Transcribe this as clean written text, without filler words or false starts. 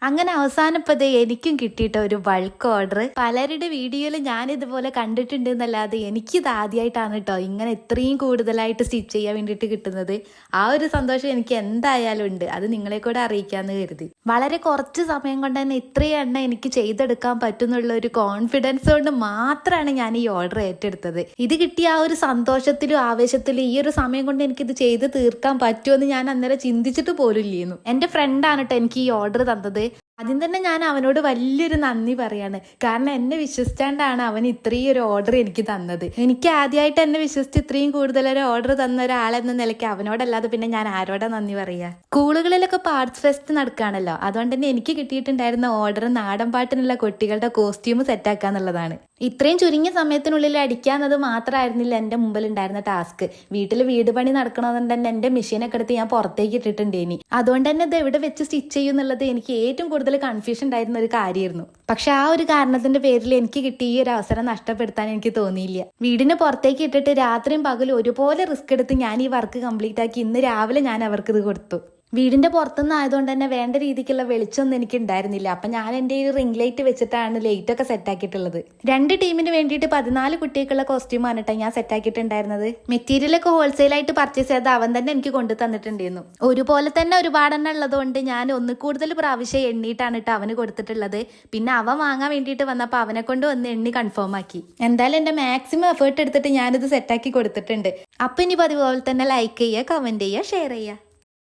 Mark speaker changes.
Speaker 1: അങ്ങനെ അവസാനപ്പത് എനിക്കും കിട്ടിയിട്ട ഒരു ബൾക്ക് ഓർഡർ. പലരുടെ വീഡിയോയിൽ ഞാൻ ഇതുപോലെ കണ്ടിട്ടുണ്ട് എന്നല്ലാതെ എനിക്കിത് ആദ്യമായിട്ടാണ് കേട്ടോ ഇങ്ങനെ ഇത്രയും കൂടുതലായിട്ട് സ്റ്റിച്ച് ചെയ്യാൻ വേണ്ടിയിട്ട് കിട്ടുന്നത്. ആ ഒരു സന്തോഷം എനിക്ക് എന്തായാലും ഉണ്ട്. അത് നിങ്ങളെ കൂടെ അറിയിക്കാന്ന് കരുതി. വളരെ കുറച്ച് സമയം കൊണ്ട് തന്നെ ഇത്രയും എണ്ണ എനിക്ക് ചെയ്തെടുക്കാൻ പറ്റുന്നുള്ള ഒരു കോൺഫിഡൻസ് കൊണ്ട് മാത്രമാണ് ഞാൻ ഈ ഓർഡർ ഏറ്റെടുത്തത്. ഇത് കിട്ടിയ ആ ഒരു സന്തോഷത്തിലും ആവേശത്തിലും ഈ ഒരു സമയം കൊണ്ട് എനിക്കിത് ചെയ്ത് തീർക്കാൻ പറ്റുമെന്ന് ഞാൻ അന്നേരം ചിന്തിച്ചിട്ട് പോലും ഇല്ലായിരുന്നു. എൻ്റെ ഫ്രണ്ടാണ് കേട്ടോ എനിക്ക് ഈ ഓർഡർ തന്നത്. ആദ്യം തന്നെ ഞാൻ അവനോട് വലിയൊരു നന്ദി പറയാണ്. കാരണം എന്നെ വിശ്വസിച്ചാണ്ടാണ് അവൻ ഇത്രയും ഒരു ഓർഡർ എനിക്ക് തന്നത്. എനിക്ക് ആദ്യമായിട്ട് എന്നെ വിശ്വസിച്ച് ഇത്രയും കൂടുതലൊരു ഓർഡർ തന്ന ഒരാളെന്ന നിലയ്ക്ക് അവനോടല്ലാതെ പിന്നെ ഞാൻ ആരോടാ നന്ദി പറയാ. സ്കൂളുകളിലൊക്കെ പാർട്സ് ഫെസ്റ്റ് നടക്കുകയാണല്ലോ, അതുകൊണ്ട് തന്നെ എനിക്ക് കിട്ടിയിട്ടുണ്ടായിരുന്ന ഓർഡർ നാടൻ പാട്ടിനുള്ള കുട്ടികളുടെ കോസ്റ്റ്യൂം സെറ്റാക്കാന്നുള്ളതാണ്. ഇത്രയും ചുരുങ്ങിയ സമയത്തിനുള്ളിൽ അടിക്കാന്നത് മാത്രമായിരുന്നില്ല എൻ്റെ മുമ്പിൽ ഉണ്ടായിരുന്ന ടാസ്ക്. വീട്ടിൽ വീട് പണി നടക്കണമെന്നുണ്ട് തന്നെ എൻ്റെ മെഷീനൊക്കെ എടുത്ത് ഞാൻ പുറത്തേക്ക് ഇട്ടിട്ടുണ്ടേനി. അതുകൊണ്ട് തന്നെ ഇത് എവിടെ വെച്ച് സ്റ്റിച്ച് ചെയ്യും എന്നുള്ളത് എനിക്ക് ഏറ്റവും കൂടുതൽ കൺഫ്യൂഷൻ ഉണ്ടായിരുന്ന ഒരു കാര്യമായിരുന്നു. പക്ഷെ ആ ഒരു കാരണത്തിന്റെ പേരിൽ എനിക്ക് കിട്ടിയ ഈ ഒരു അവസരം നഷ്ടപ്പെടുത്താൻ എനിക്ക് തോന്നിയില്ല. വീടിന് പുറത്തേക്ക് ഇട്ടിട്ട് രാത്രിയും പകലും ഒരുപോലെ റിസ്ക് എടുത്ത് ഞാൻ ഈ വർക്ക് കംപ്ലീറ്റ് ആക്കി ഇന്ന് രാവിലെ ഞാൻ അവർക്ക് ഇത് കൊടുത്തു. വീടിന്റെ പുറത്തുനിന്ന് ആയതുകൊണ്ട് തന്നെ വേണ്ട രീതിക്കുള്ള വെളിച്ചമൊന്നും എനിക്ക് ഉണ്ടായിരുന്നില്ല. അപ്പം ഞാൻ എൻ്റെ ഒരു റിംഗ് ലൈറ്റ് വെച്ചിട്ടാണ് ലൈറ്റ് ഒക്കെ സെറ്റ് ആക്കിയിട്ടുള്ളത്. 2 ടീമിന് വേണ്ടിയിട്ട് 14 കുട്ടികൾക്കുള്ള കോസ്റ്റ്യൂമാണ് കേട്ടോ ഞാൻ സെറ്റ് ആക്കിയിട്ടുണ്ടായിരുന്നത്. മെറ്റീരിയലൊക്കെ ഹോൾസെയിലായിട്ട് പർച്ചേസ് ചെയ്ത് അവൻ തന്നെ എനിക്ക് കൊണ്ടു തന്നിട്ടുണ്ടായിരുന്നു. ഒരുപോലെ തന്നെ ഒരുപാടെണ്ണം ഉള്ളതുകൊണ്ട് ഞാൻ ഒന്ന് കൂടുതൽ പ്രാവശ്യം എണ്ണിയിട്ടാണ് കേട്ടോ അവന് കൊടുത്തിട്ടുള്ളത്. പിന്നെ അവൻ വാങ്ങാൻ വേണ്ടിയിട്ട് വന്നപ്പോൾ അവനെ കൊണ്ട് വന്ന് എണ്ണി കൺഫേം ആക്കി. എന്തായാലും എൻ്റെ മാക്സിമം എഫേർട്ട് എടുത്തിട്ട് ഞാനിത് സെറ്റാക്കി കൊടുത്തിട്ടുണ്ട്. അപ്പം ഇനി പതിവ് പോലെ തന്നെ ലൈക്ക് ചെയ്യുക, കമൻറ്റ് ചെയ്യുക, ഷെയർ ചെയ്യുക.